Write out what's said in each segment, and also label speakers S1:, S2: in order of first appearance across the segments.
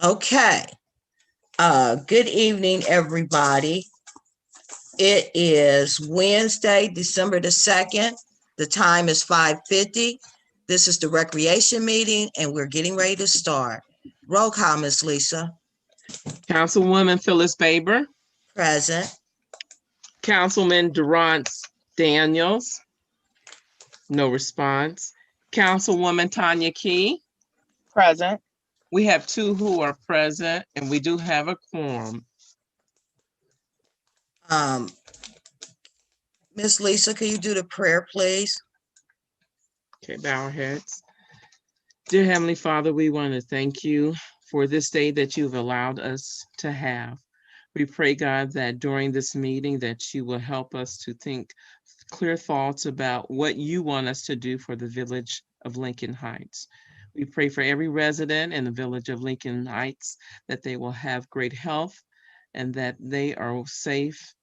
S1: Okay. Good evening, everybody. It is Wednesday, December the 2nd. The time is 5:50. This is the recreation meeting, and we're getting ready to start. Roll call, Miss Lisa.
S2: Councilwoman Phyllis Baber,
S1: Present.
S2: Councilman Durance Daniels, no response. Councilwoman Tanya Key.
S3: Present.
S2: We have two who are present, and we do have a quorum.
S1: Miss Lisa, can you do the prayer, please?
S2: Okay, bow our heads. Dear Heavenly Father, we want to thank you for this day that you've allowed us to have. We pray, God, that during this meeting that you will help us to think clear thoughts about what you want us to do for the village of Lincoln Heights. We pray for every resident in the village of Lincoln Heights that they will have great health and that they are safe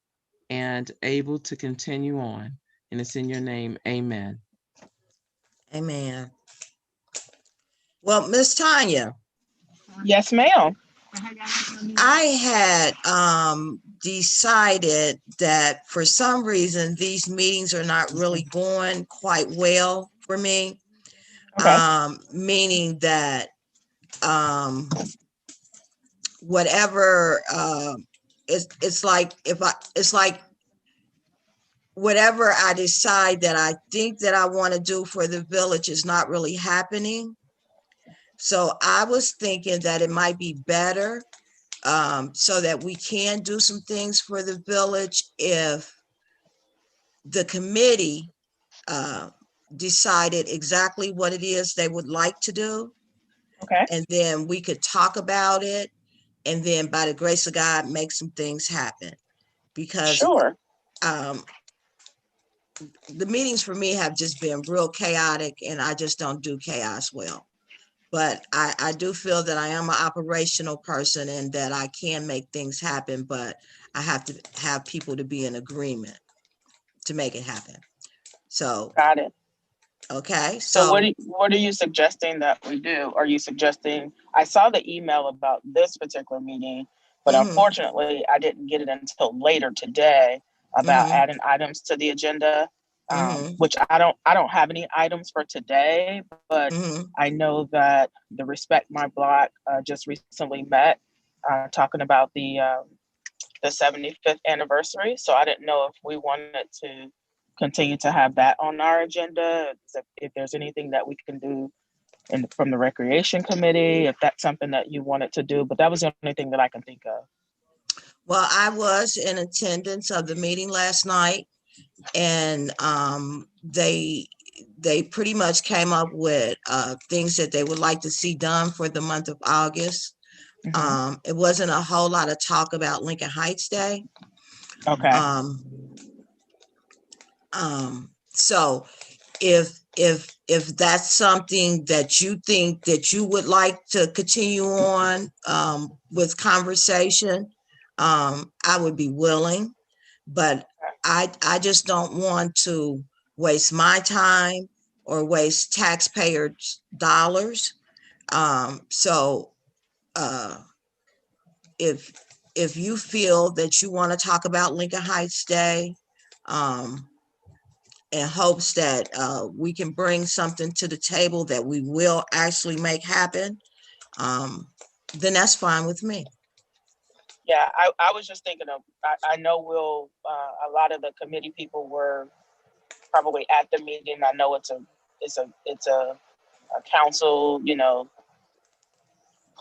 S2: and able to continue on. And it's in your name, amen.
S1: Amen. Well, Miss Tanya.
S3: Yes, ma'am.
S1: I had decided that for some reason these meetings are not really going quite well for me.
S3: Okay.
S1: Meaning that whatever it's like whatever I decide that I think that I want to do for the village is not really happening. So I was thinking that it might be better so that we can do some things for the village if the committee decided exactly what it is they would like to do.
S3: Okay.
S1: And then we could talk about it. And then by the grace of God, make some things happen. Because
S3: Sure.
S1: The meetings for me have just been real chaotic, and I just don't do chaos well. But I do feel that I am an operational person and that I can make things happen, but I have to have people to be in agreement to make it happen. So,
S3: Got it.
S1: okay.
S3: So what are you suggesting that we do? Are you suggesting, I saw the email about this particular meeting, but unfortunately I didn't get it until later today about adding items to the agenda, which I don't have any items for today, but I know that the Respect My Block just recently met talking about the 75th anniversary. So I didn't know if we wanted to continue to have that on our agenda, if there's anything that we can do from the recreation committee, if that's something that you wanted to do, but that was the only thing that I can think of.
S1: Well, I was in attendance of the meeting last night, and they pretty much came up with things that they would like to see done for the month of August. It wasn't a whole lot of talk about Lincoln Heights Day.
S3: Okay.
S1: So if that's something that you think that you would like to continue on with conversation, I would be willing, but I just don't want to waste my time or waste taxpayers' dollars. So if you feel that you want to talk about Lincoln Heights Day, in hopes that we can bring something to the table that we will actually make happen, then that's fine with me.
S3: Yeah, I was just thinking of, I know a lot of the committee people were probably at the meeting. I know it's a council,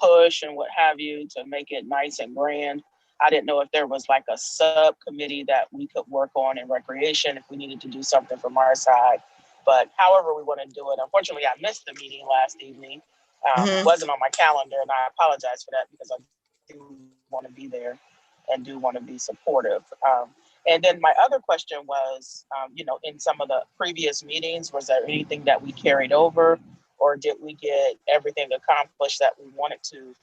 S3: push and what have you to make it nice and grand. I didn't know if there was like a subcommittee that we could work on in recreation if we needed to do something from our side. But however we want to do it, unfortunately, I missed the meeting last evening. It wasn't on my calendar, and I apologize for that because I do want to be there and do want to be supportive. And then my other question was, in some of the previous meetings, was there anything that we carried over, or did we get everything accomplished that we wanted to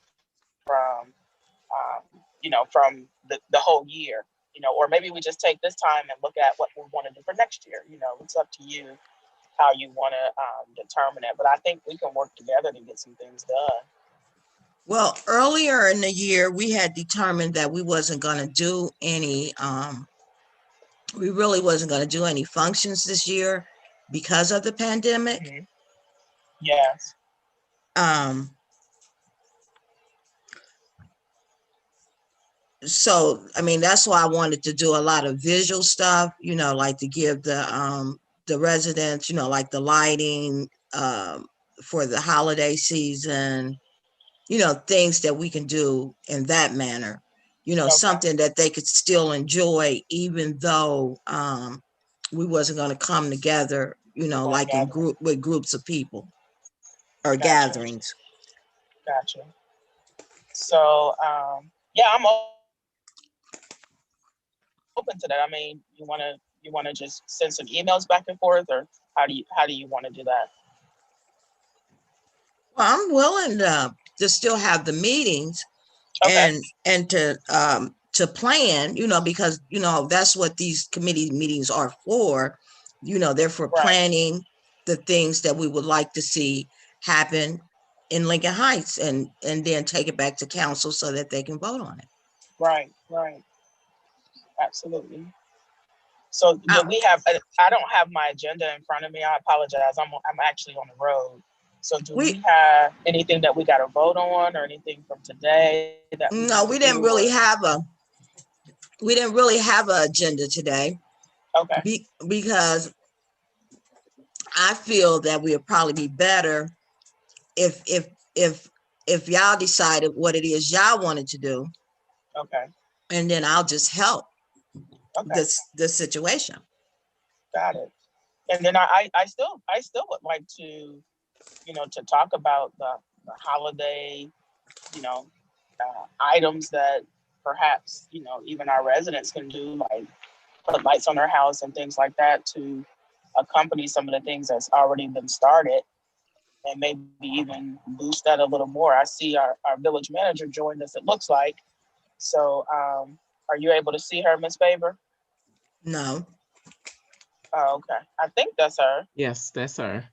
S3: from the whole year? Or maybe we just take this time and look at what we want to do for next year. It's up to you how you want to determine it. But I think we can work together to get some things done.
S1: Well, earlier in the year, we had determined that we wasn't gonna do any, we really wasn't gonna do any functions this year because of the pandemic.
S3: Mhm. Yes.
S1: So, I mean, that's why I wanted to do a lot of visual stuff, like to give the residents, like the lighting, for the holiday season, things that we can do in that manner,
S3: Okay.
S1: something that they could still enjoy, even though, we wasn't gonna come together,
S3: For a
S1: like in
S3: gathering.
S1: with groups of people or
S3: Gotcha.
S1: gatherings.
S3: Gotcha. So, yeah, I'm open to that. I mean, you wanna just send some emails back and forth, or how do you want to do that?
S1: Well, I'm willing to still have the meetings
S3: Okay.
S1: and to plan, because that's what these committee meetings are for. They're for
S3: Right.
S1: planning the things that we would like to see happen in Lincoln Heights, and then take it back to council so that they can vote on it.
S3: Right. Right. Absolutely. So do
S1: Uh,
S3: we have? I don't have my agenda in front of me. I apologize. I'm actually on the road. So do
S1: we
S3: we have anything that we got to vote on, or anything from today that we
S1: no,
S3: need to do? Or
S1: we didn't really have an agenda today,
S3: okay.
S1: because I feel that we would probably be better if if y'all decided what it is y'all wanted to do,
S3: Okay.
S1: and then I'll just help
S3: Okay.
S1: this situation.
S3: Got it. And then I still would like to, to talk about the holiday, you know, items that perhaps, even our residents can do, like put lights on their house and things like that, to accompany some of the things that's already been started, and maybe even boost that a little more. I see our village manager joined us, it looks like. So are you able to see her, Miss Favor?
S1: No.
S3: Oh, okay. I think that's her.
S2: Yes, that's her.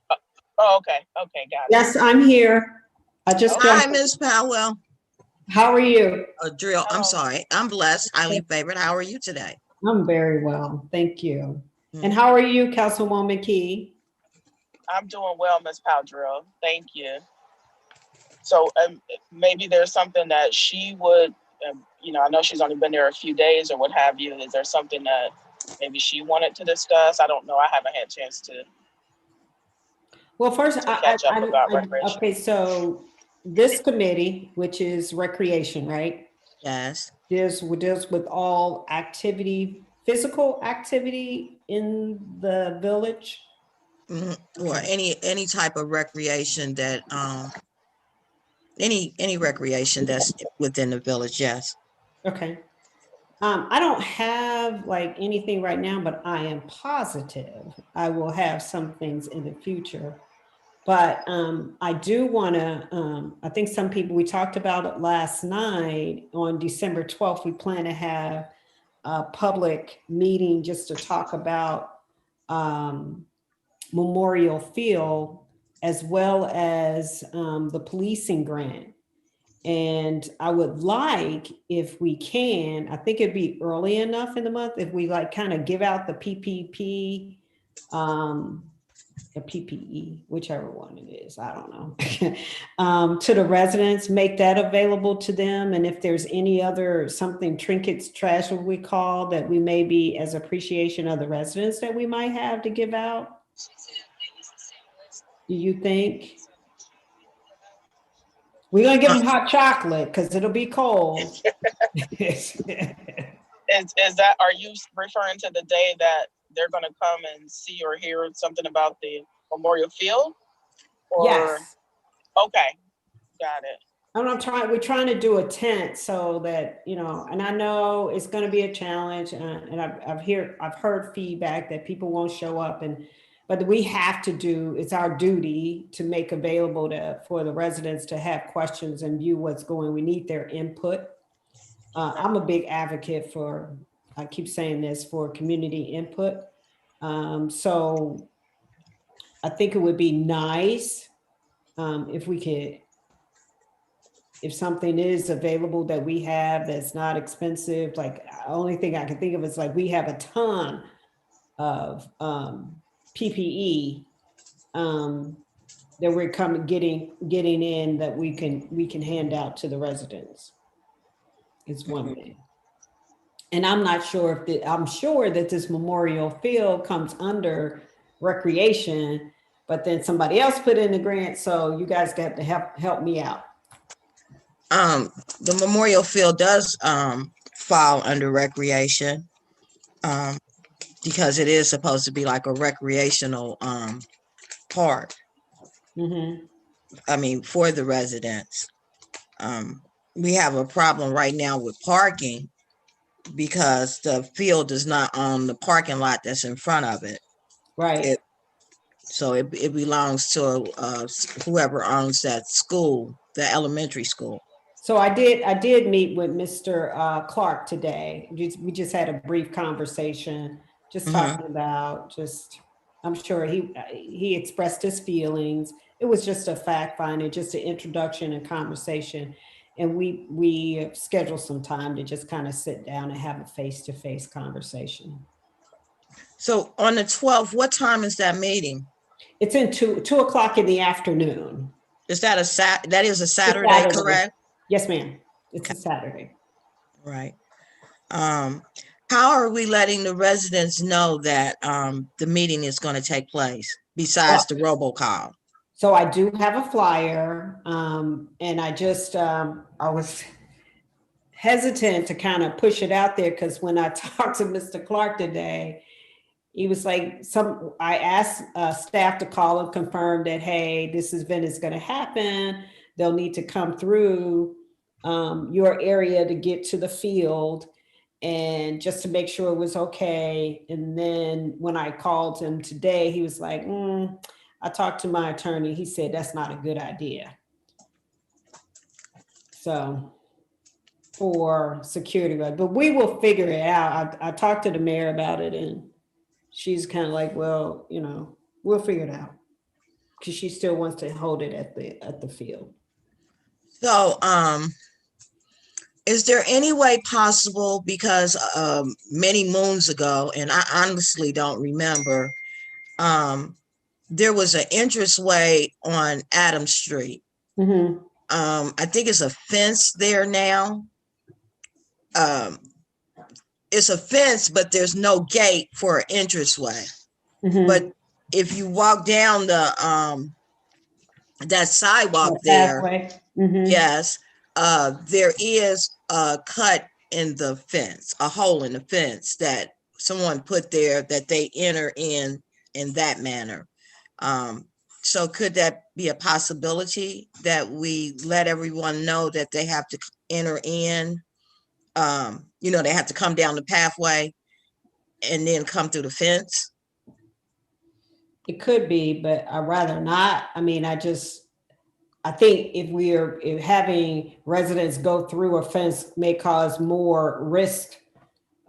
S3: Oh, okay. Okay, got it.
S4: Yes, I'm here. I just
S3: Okay.
S1: Hi,
S4: jumped.
S1: Ms. Powell.
S4: How are you?
S1: Drill. I'm
S3: Hello.
S1: sorry. I'm blessed, highly favored. How are you today?
S4: I'm very well, thank you.
S1: Mm.
S4: And how are you, Councilwoman Key?
S3: I'm doing well, Miss Powdrill. Thank you. So maybe there's something that she would, I know she's only been there a few days or what have you. Is there something that maybe she wanted to discuss? I don't know. I haven't had a chance to
S4: Well, first,
S3: catch up about recreation.
S4: okay, so this committee, which is recreation, right?
S1: Yes.
S4: Deals with all activity, physical activity in the village.
S1: Or any type of recreation that any recreation that's within the village. Yes.
S4: Okay. I don't have like anything right now, but I am positive I will have some things in the future. But I do want to, I think some people, we talked about it last night on December 12th, we plan to have a public meeting just to talk about Memorial Field, as well as the policing grant. And I would like, if we can, I think it'd be early enough in the month if we like kind of give out the PPP, the PPE, whichever one it is, I don't know, to the residents, make that available to them. And if there's any other something, trinkets, trash, what we call, that we may be as appreciation of the residents that we might have to give out. Do you think? We're gonna give them hot chocolate because it'll be cold.
S3: Is that, are you referring to the day that they're going to come and see or hear something about the Memorial Field? Or,
S4: yes.
S3: Okay, got it.
S4: We're trying to do a tent so that, and I know it's going to be a challenge, and I've heard feedback that people won't show up, but we have to do, it's our duty to make available for the residents to have questions and view what's going. We need their input. I'm a big advocate for, I keep saying this, for community input. So I think it would be nice if we could if something is available that we have that's not expensive, like only thing I can think of is like we have a ton of PPE that we're getting in that we can hand out to the residents. It's one thing. And I'm not sure if I'm sure that this Memorial Field comes under recreation, but then somebody else put in the grant. So you guys got to help me out.
S1: The Memorial Field does fall under recreation because it is supposed to be like a recreational park.
S4: Mm-hmm.
S1: I mean, for the residents. We have a problem right now with parking because the field does not own the parking lot that's in front of it.
S4: Right.
S1: So it belongs to whoever owns that school, the elementary school.
S4: So I did meet with Mr. Clark today. We just had a brief conversation, just talking about I'm sure he expressed his feelings. It was just a fact finding, just an introduction and conversation. And we scheduled some time to just kind of sit down and have a face-to-face conversation.
S1: So on the 12th, what time is that meeting?
S4: It's in 2:00 in the afternoon.
S1: Is that that is a Saturday, correct?
S4: Yes, ma'am. It's a Saturday.
S1: Right. How are we letting the residents know that the meeting is going to take place besides the robocall?
S4: So I do have a flyer, and I just I was hesitant to kind of push it out there because when I talked to Mr. Clark today, he was like, I asked staff to call and confirm that, hey, this event is going to happen. They'll need to come through your area to get to the field and just to make sure it was okay. And then when I called him today, he was like, I talked to my attorney. He said, that's not a good idea. So for security, but we will figure it out. I talked to the mayor about it and she's kind of like, well, we'll figure it out because she still wants to hold it at the field. So,
S1: is there any way possible, because many moons ago, and I honestly don't remember, there was an entranceway on Adams Street.
S4: Mm-hmm.
S1: I think it's a fence there now. It's a fence, but there's no gate for an entranceway.
S4: Mm-hmm.
S1: But if you walk down the that sidewalk there,
S4: mm-hmm.
S1: yes, there is a cut in the fence, a hole in the fence that someone put there that they enter in that manner. So could that be a possibility that we let everyone know that they have to enter in? They have to come down the pathway and then come through the fence.
S4: It could be, but I'd rather not. I mean, I think if having residents go through a fence may cause more risk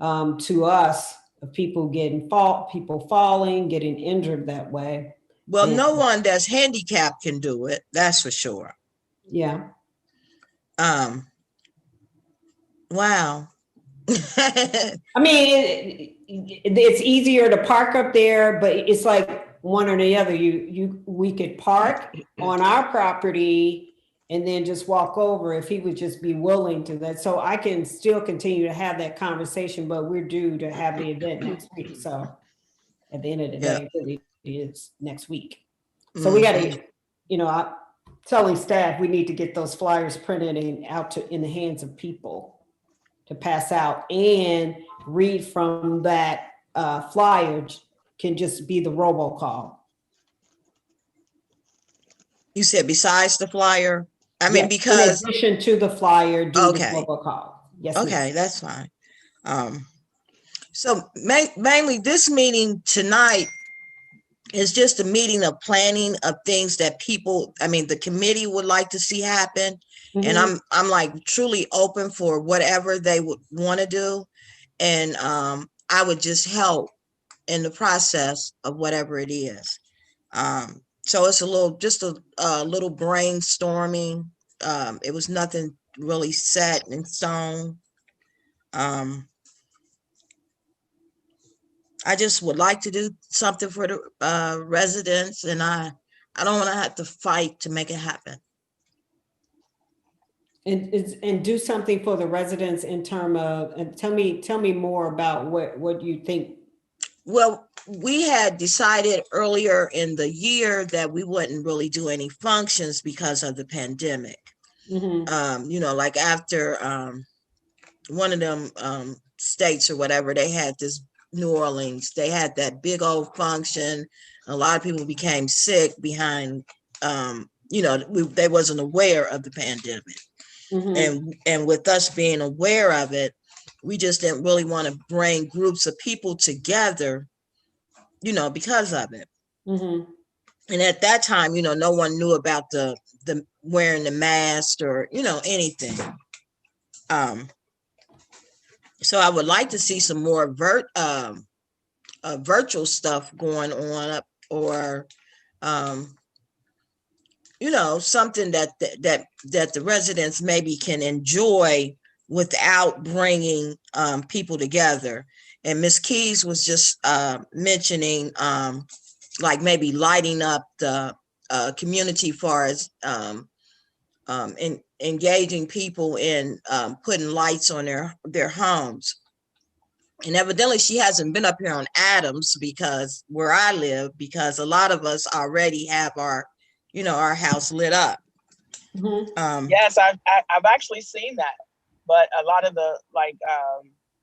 S4: to us of people falling, getting injured that way.
S1: Well, no one that's handicapped can do it. That's for sure.
S4: Yeah.
S1: Wow.
S4: I mean, it's easier to park up there, but it's like one or the other. We could park on our property and then just walk over if he would just be willing to that. So I can still continue to have that conversation, but we're due to have the event next week. So at the end of the day, it really is next week. So we got to, I'm telling staff we need to get those flyers printed and out in the hands of people to pass out, and read from that flyer can just be the robocall.
S1: You said besides the flyer? I mean, because
S4: in addition to the flyer, do the robocall. Yes.
S1: Okay, that's fine. So mainly this meeting tonight is just a meeting of planning of things that the committee would like to see happen. Mm-hmm. And I'm like truly open for whatever they would want to do. And I would just help in the process of whatever it is. So it's just a little brainstorming it was nothing really set in stone. I just would like to do something for the residents, and I don't want to have to fight to make it happen.
S4: And do something for the residents in terms of, and tell me more about what you think.
S1: Well, we had decided earlier in the year that we wouldn't really do any functions because of the pandemic. You know, like after one of them states or whatever, they had this New Orleans, they had that big old function. A lot of people became sick behind, you know, they wasn't aware of the pandemic. And with us being aware of it, we just didn't really want to bring groups of people together, you know, because of it. And at that time, you know, no one knew about the wearing the mask or, you know, anything. So I would like to see some more virtual stuff going on, or you know, something that the residents maybe can enjoy without bringing people together. And Ms. Keys was just mentioning like maybe lighting up the community far as engaging people in putting lights on their homes. And evidently she hasn't been up here on Adams, because where I live, because a lot of us already have our, you know, our house lit up.
S3: Yes, I've actually seen that, but a lot of the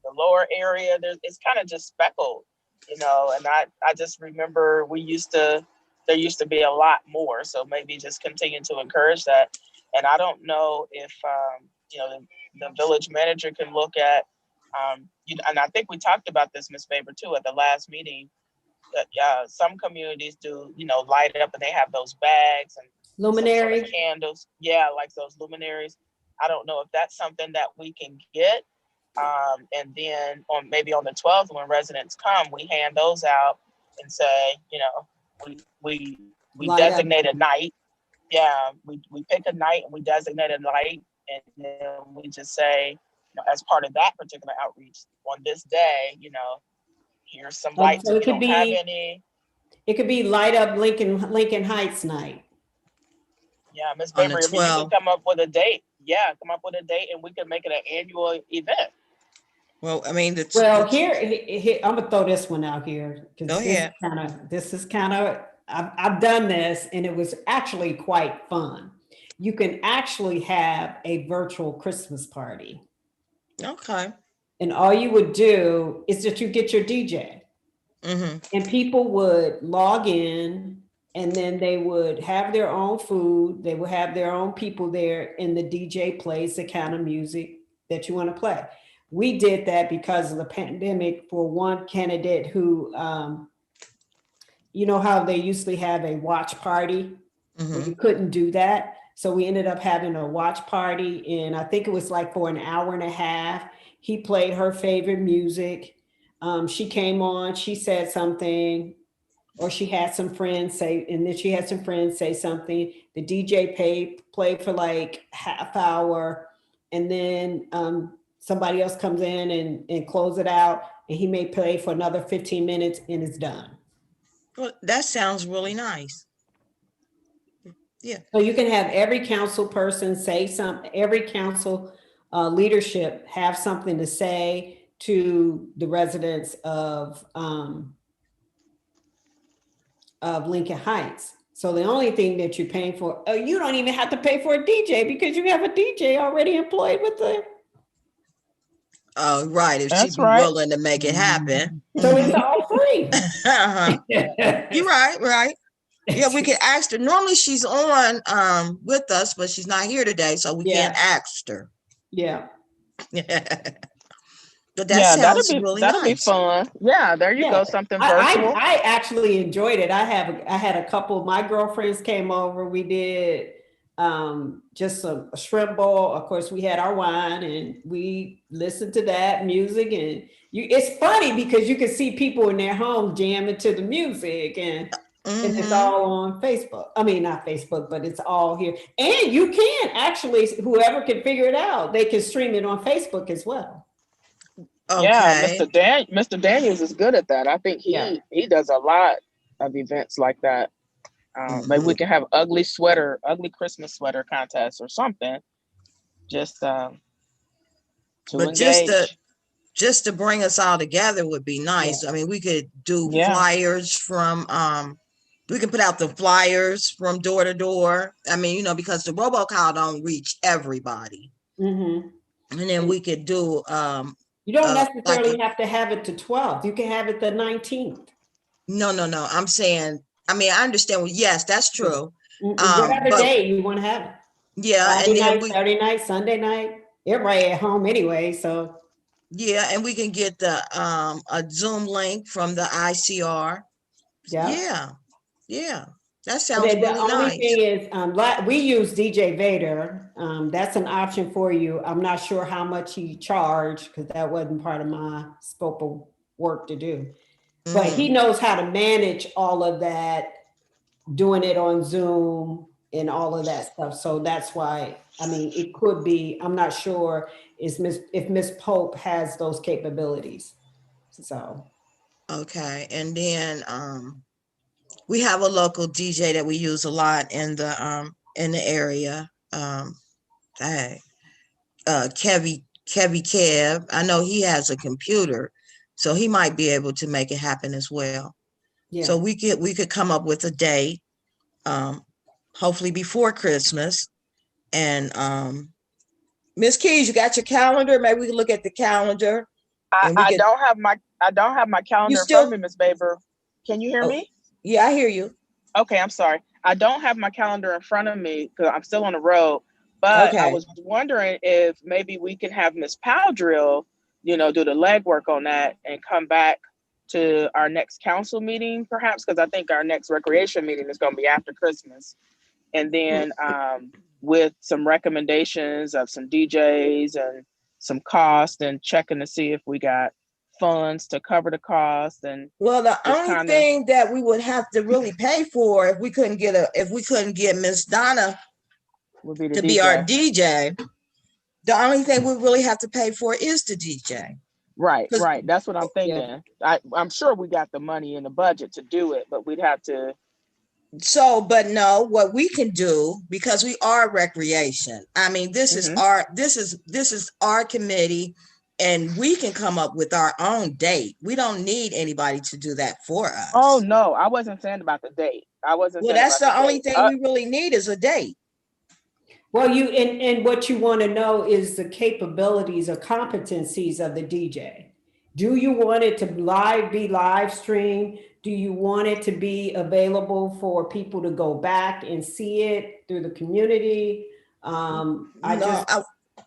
S3: the lower area, it's kind of just speckled, you know. And I just remember there used to be a lot more. So maybe just continue to encourage that. And I don't know if you know, the village manager can look at and I think we talked about this, Ms. Faber, too, at the last meeting. Some communities do, you know, light up, and they have those bags and
S4: luminaries,
S3: sort of candles. Yeah, like those luminaries. I don't know if that's something that we can get. And then maybe on the 12th, when residents come, we hand those out and say, you know, we designate a night. Yeah, we pick a night and we designate a night, and then we just say, you know, as part of that particular outreach, on this day, you know, here's some lights.
S4: So
S3: if you don't have any.
S4: It could be light up Lincoln Heights night.
S3: Yeah, Ms. Baber, if you could come up with a date. Yeah, come up with a date, and we can make it an annual event.
S1: Well, I mean,
S4: here I'm gonna throw this one out here.
S1: Go ahead.
S4: This is kind of I've done this, and it was actually quite fun. You can actually have a virtual Christmas party.
S1: Okay.
S4: And all you would do is that you get your DJ, and people would log in, and then they would have their own food. They would have their own people there, and the DJ plays the kind of music that you want to play. We did that because of the pandemic for one candidate who, you know how they usually have a watch party? You couldn't do that. So we ended up having a watch party, and I think it was like for an hour and a half. He played her favorite music. She came on, she said something, or she had some friends say, and then she had some friends say something. The DJ played for like half hour, and then somebody else comes in and close it out, and he may play for another 15 minutes and it's done.
S1: Well, that sounds really nice. Yeah.
S4: So you can have every council person say something, every council leadership have something to say to the residents of Lincoln Heights. So the only thing that you're paying for, you don't even have to pay for a DJ because you have a DJ already employed with the.
S1: Oh, right. If she'd be willing to make it happen.
S4: So it's all free.
S1: You're right. Yeah, we could ask her. Normally she's on with us, but she's not here today, so we can't ask her.
S4: Yeah.
S1: But that sounds really nice.
S3: That'll be fun. Yeah, there you go. Something virtual.
S4: I actually enjoyed it. I had a couple of my girlfriends came over. We did just a shrimp bowl. Of course, we had our wine and we listened to that music. And it's funny because you can see people in their homes jamming to the music. And And it's all on Facebook. I mean, not Facebook, but it's all here. And you can actually, whoever can figure it out, they can stream it on Facebook as well.
S3: Yeah,
S1: Okay.
S3: Mr. Daniels is good at that. I think he does a lot of events like that. Maybe we can have ugly Christmas sweater contest or something. Just to
S1: But
S3: engage.
S1: just to bring us all together would be nice. I mean, we could do flyers from we can put out the flyers from door to door. I mean, you know, because the robocall don't reach everybody. And then we could do
S4: you don't necessarily have to have it to 12th. You can have it the 19th.
S1: No. I'm saying, I mean, I understand. Well, yes, that's true.
S4: Whatever day you want to have it.
S1: Yeah.
S4: Friday
S1: And then
S4: night, Saturday night, Sunday night, everybody at home anyway. So
S1: yeah, and we can get the a Zoom link from the ICR. Yeah. That sounds really nice.
S4: The only thing is, we use DJ Vader. That's an option for you. I'm not sure how much he charged because that wasn't part of my scope of work to do. But he knows how to manage all of that, doing it on Zoom and all of that stuff. So that's why, I mean, it could be, I'm not sure if Miss Pope has those capabilities. So. Okay.
S1: And then we have a local DJ that we use a lot in the area. Kevy Kev. I know he has a computer, so he might be able to make it happen as well. Yeah. So we could come up with a date, hopefully before Christmas. And Miss Keys, you got your calendar? Maybe we can look at the calendar.
S3: I don't have my calendar in front of me, Miss Baber. Can you hear me?
S1: Yeah, I hear you.
S3: Okay, I'm sorry. I don't have my calendar in front of me because I'm still on the road. But I was wondering if maybe we can have Miss Powdrill, do the legwork on that and come back to our next council meeting, perhaps, because I think our next recreation meeting is going to be after Christmas. And then with some recommendations of some DJs and some cost and checking to see if we got funds to cover the cost. And
S1: well, the only thing that we would have to really pay for if we couldn't get Miss Donna to be our DJ, the only thing we really have to pay for is the DJ.
S3: Right. That's what I'm thinking. I'm sure we got the money in the budget to do it, but we'd have to.
S1: So, but no, what we can do, because we are recreation. I mean, this is our committee, and we can come up with our own date. We don't need anybody to do that for us.
S3: Oh no, I wasn't saying about the date.
S1: Well, that's the only thing we really need is a date.
S4: Well, and what you want to know is the capabilities or competencies of the DJ. Do you want it to be live streamed? Do you want it to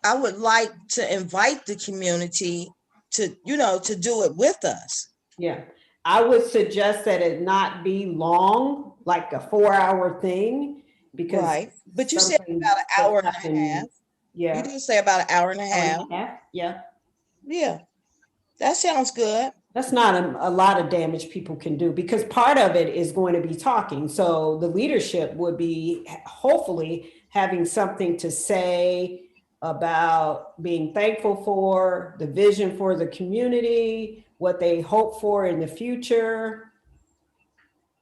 S4: I
S1: would like to invite the community to do it with us.
S4: Yeah, I would suggest that it not be long, like a 4-hour thing, because
S1: but you said about an hour and a half. Yeah, you did say about an hour and a half.
S4: Yeah,
S1: that sounds good.
S4: That's not a lot of damage people can do, because part of it is going to be talking. So the leadership would be hopefully having something to say about being thankful for the vision for the community, what they hope for in the future.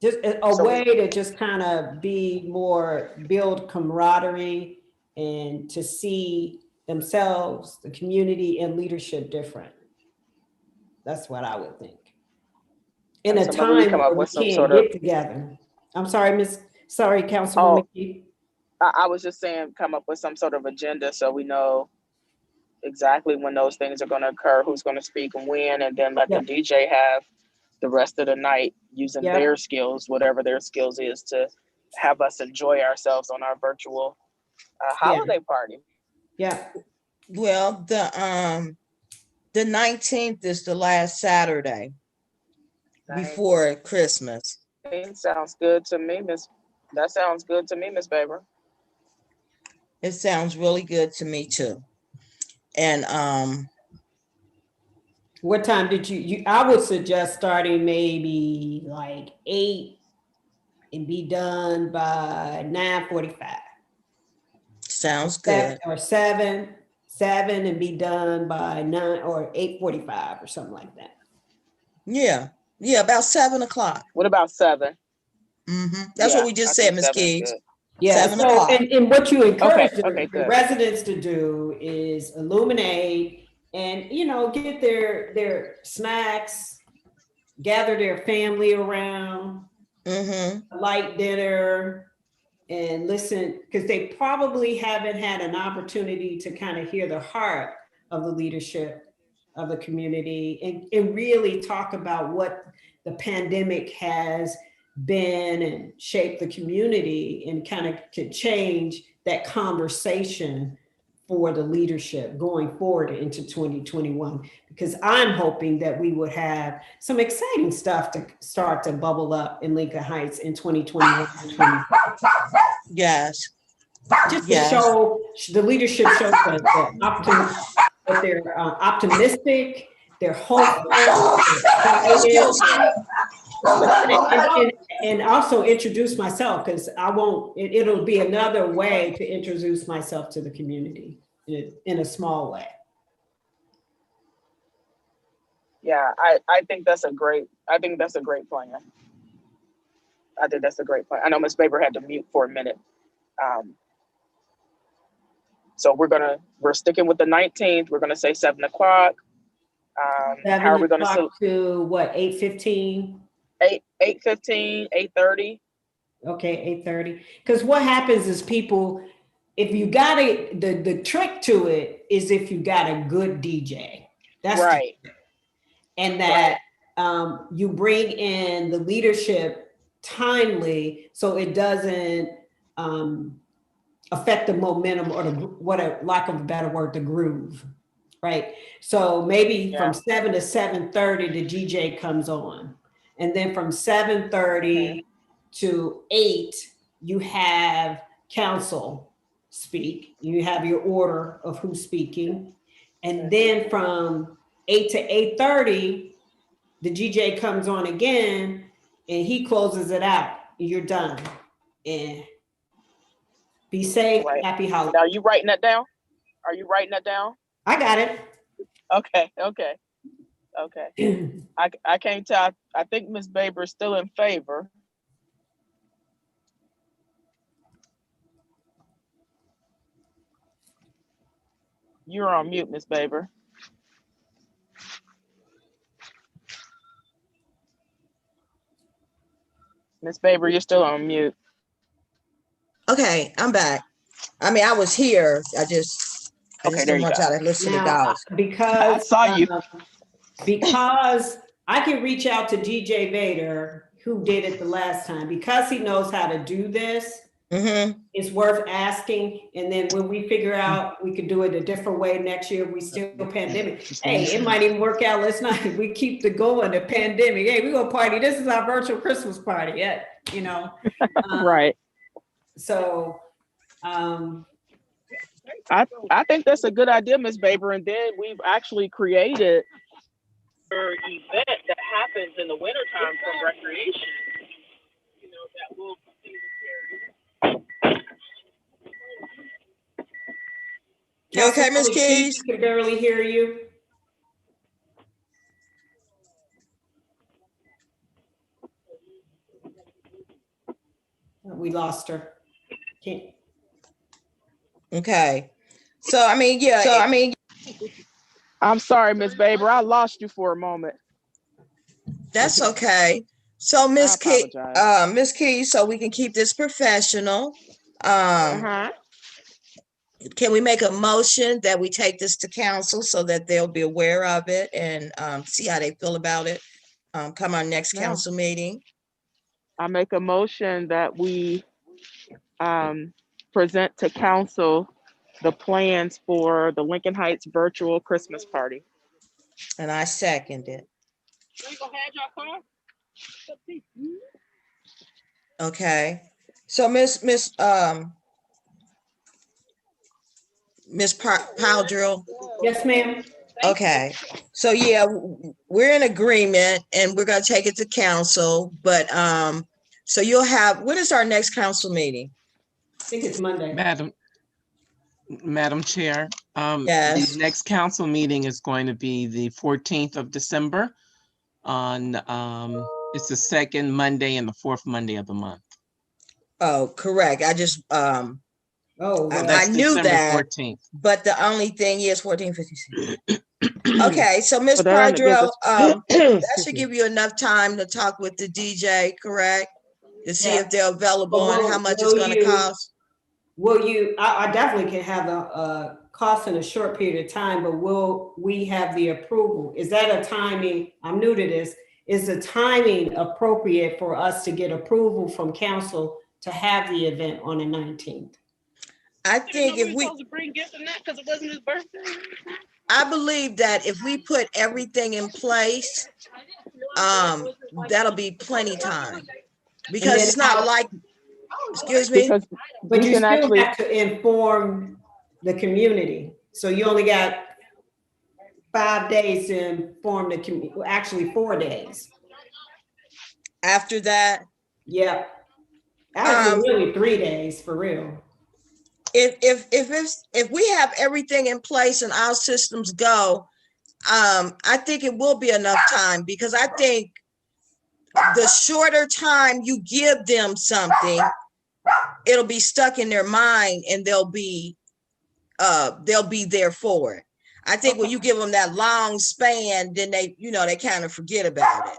S4: Just a way to just kind of build camaraderie and to see themselves, the community, and leadership different. That's what I would think. In a time where we can't get together. I'm sorry, Councilwoman McKee.
S3: I was just saying, come up with some sort of agenda so we know exactly when those things are going to occur, who's going to speak and when, and then let the DJ have the rest of the night using their skills, whatever their skills is, to have us enjoy ourselves on our virtual holiday party.
S1: Yeah. Well, the 19th is the last Saturday before Christmas.
S3: Sounds good to me, Miss. That sounds good to me, Miss Baber.
S1: It sounds really good to me too. And
S4: what time did you I would suggest starting maybe like 8 and be done by 9:45.
S1: Sounds good.
S4: Or seven and be done by 9 or 8:45 or something like that.
S1: Yeah, about 7 o'clock.
S3: What about 7?
S1: That's
S3: Yeah,
S1: what we just
S3: I
S1: said,
S3: think
S1: Ms.
S3: 7 is
S1: Keys.
S3: good.
S4: Yeah,
S1: 7
S4: so,
S1: o'clock.
S4: and what you encourage
S3: Okay,
S4: the
S3: good.
S4: residents to do is illuminate and, get their snacks, gather their family around, a light dinner, and listen, because they probably haven't had an opportunity to kind of hear the heart of the leadership of the community and really talk about what the pandemic has been and shaped the community and kind of could change that conversation for the leadership going forward into 2021, because I'm hoping that we would have some exciting stuff to start to bubble up in Lincoln Heights in 2021.
S1: Yes.
S4: Just to show the leadership shows that they're optimistic, they're hopeful, and also introduce myself, because it'll be another way to introduce myself to the community in a small way.
S3: Yeah, I think that's a great plan. I think that's a great plan. I know Ms. Baber had to mute for a minute. So we're sticking with the 19th. We're gonna say 7 o'clock. How are we gonna
S4: to what, 8:15?
S3: 8:15, 8:30.
S4: Okay, 8:30. Because what happens is people, if you got the trick to it is if you got a good DJ. That's
S3: right.
S4: And that you bring in the leadership timely, so it doesn't affect the momentum or lack of a better word, the groove, right? So maybe from 7 to 7:30, the DJ comes on. And then from 7:30 to 8, you have council speak. You have your order of who's speaking. And then from 8 to 8:30, the DJ comes on again and he closes it out. You're done. And be safe. Right. Happy holidays.
S3: Now, are you writing that down?
S4: I got it.
S3: Okay. I can't tell. I think Ms. Baber is still in favor. You're on mute, Ms. Baber. Ms. Baber, you're still on mute.
S1: Okay, I'm back. I mean, I was here. I just didn't want y'all to listen to dogs.
S4: Because
S3: I saw you.
S4: Because I can reach out to DJ Vader, who did it the last time, because he knows how to do this. It's worth asking. And then when we figure out we could do it a different way next year, we still pandemic. Hey, it might even work out. Let's not, we keep the going, the pandemic. Hey, we gonna party. This is our virtual Christmas party. Yeah,
S3: right.
S4: So
S3: I think that's a good idea, Ms. Baber. And then we've actually created an event that happens in the wintertime from recreation. That will continue to carry.
S1: You okay, Ms. Keys?
S4: I can barely hear you. We lost her.
S1: Okay. So, I mean, yeah.
S3: I'm sorry, Ms. Baber. I lost you for a moment.
S1: That's okay. So, Ms. Keys, so we can keep this professional. Can we make a motion that we take this to council so that they'll be aware of it and see how they feel about it come our next council meeting?
S3: I make a motion that we present to council the plans for the Lincoln Heights virtual Christmas party.
S1: And I second it. Okay. So Miss Powdrill.
S4: Yes, ma'am.
S1: Okay. So yeah, we're in agreement and we're gonna take it to council, but So you'll have, when is our next council meeting?
S4: I think it's Monday.
S2: Madam Chair,
S1: Yes.
S2: the next council meeting is going to be the 14th of December on, it's the second Monday and the fourth Monday of the month.
S1: Oh, correct. I just,
S4: Oh, well,
S1: I
S2: That's
S1: knew
S2: December
S1: that,
S2: 14th.
S1: but the only thing is 1456. Okay, so Ms.
S3: So that only gives
S1: Pardrell,
S3: us-
S1: that should give you enough time to talk with the DJ, correct? To see if they're available and how much it's gonna cost.
S4: Will you, I definitely can have a cost in a short period of time, but will we have the approval? Is that a timing? I'm new to this. Is the timing appropriate for us to get approval from council to have the event on the 19th?
S1: I think if we,
S3: supposed to bring gifts and that because it wasn't his birthday.
S1: I believe that if we put everything in place, that'll be plenty time. Because it's not like, excuse me?
S3: Because
S4: But
S3: we
S4: you
S3: can
S4: still
S3: actually,
S4: have to inform the community. So you only got 5 days to inform the community, actually 4 days.
S1: After that,
S4: Yep. Actually, really 3 days for real.
S1: if we have everything in place and our systems go, I think it will be enough time, because I think the shorter time you give them something, it'll be stuck in their mind and they'll be there for it. I think when you give them that long span, then they kind of forget about it.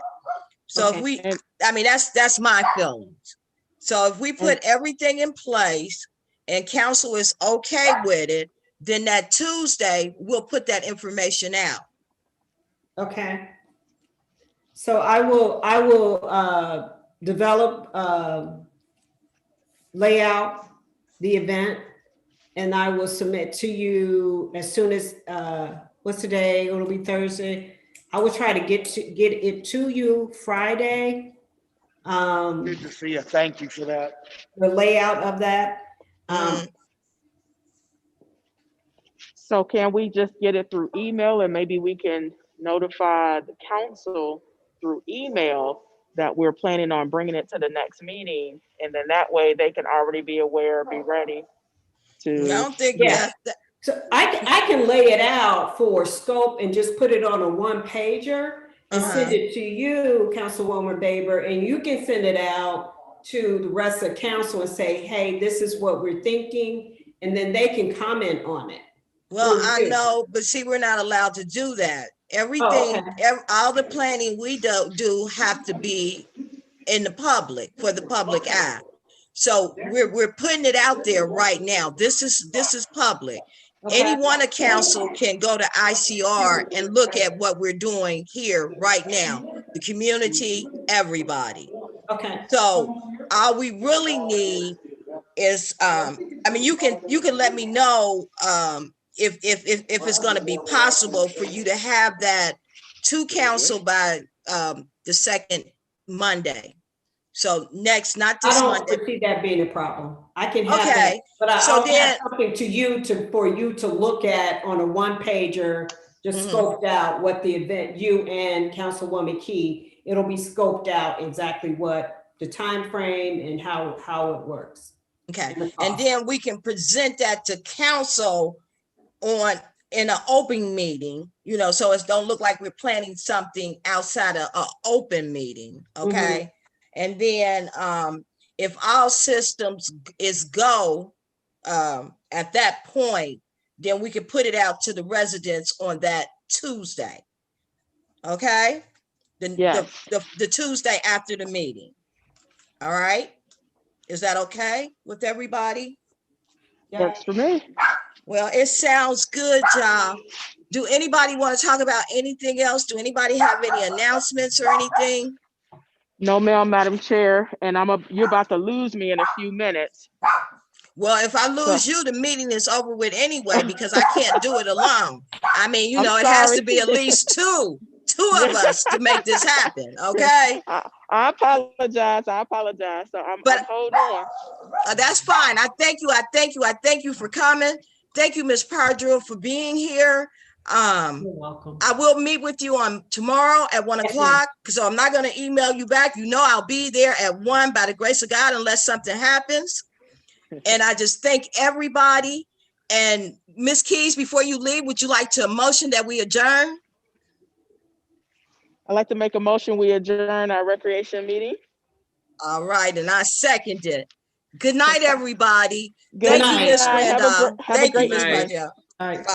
S1: So if we, I mean, that's my feelings. So if we put everything in place and council is okay with it, then that Tuesday, we'll put that information out.
S4: Okay. So I will develop, lay out the event, and I will submit to you as soon as, what's today? It'll be Thursday. I will try to get it to you Friday.
S5: Good to see you. Thank you for that.
S4: The layout of that.
S3: so can we just get it through email and maybe we can notify the council through email that we're planning on bringing it to the next meeting, and then that way they can already be aware, be ready to.
S1: I don't think
S4: Yeah. So I can lay it out for scope and just put it on a one pager and send it to you, Councilwoman Baber, and you can send it out to the rest of council and say, hey, this is what we're thinking, and then they can comment on it.
S1: Well, I know, but see, we're not allowed to do that. Everything, all the planning we do have to be in the public, for the public eye. So we're putting it out there right now. This is public. Anyone at council can go to ICR and look at what we're doing here right now. The community, everybody.
S4: Okay.
S1: So all we really need is, I mean, you can let me know if it's going to be possible for you to have that to council by the second Monday. So next, not this Monday.
S4: I don't foresee that being a problem. I can have that,
S1: Okay,
S4: but
S1: so
S4: I'll
S1: then
S4: have something to you for you to look at on a one pager, just scoped out what the event, you and Councilwoman Key, it'll be scoped out exactly what the time frame and how it works.
S1: Okay, and then we can present that to council in an open meeting, so it don't look like we're planning something outside of an open meeting, okay? And then if all systems is go at that point, then we can put it out to the residents on that Tuesday, okay? The Tuesday after the meeting, all right? Is that okay with everybody?
S3: Works for me.
S1: Well, it sounds good, y'all. Do anybody want to talk about anything else? Do anybody have any announcements or anything?
S3: No, ma'am, Madam Chair, and you're about to lose me in a few minutes.
S1: Well, if I lose you, the meeting is over with anyway, because I can't do it alone. I mean, it has to be at least two of us to make this happen, okay?
S3: I apologize. So I'm holding on.
S1: That's fine. I thank you for coming. Thank you, Ms. Pardrell, for being here.
S4: You're welcome.
S1: I will meet with you on tomorrow at 1
S4: Yes, ma'am.
S1: o'clock. So I'm not going to email you back. You know, I'll be there at 1 by the grace of God, unless something happens. And I just thank everybody. And Ms. Keys, before you leave, would you like to motion that we adjourn?
S3: I'd like to make a motion, we adjourn our recreation meeting.
S1: All right. And I second it. Good night, everybody.
S3: Good
S1: Thank you,
S4: night.
S1: Ms.
S3: night. Have a
S1: Randolph.
S3: have a
S1: Thank you,
S3: great
S1: Ms.
S2: night.
S3: evening.
S1: Randolph.
S4: All right.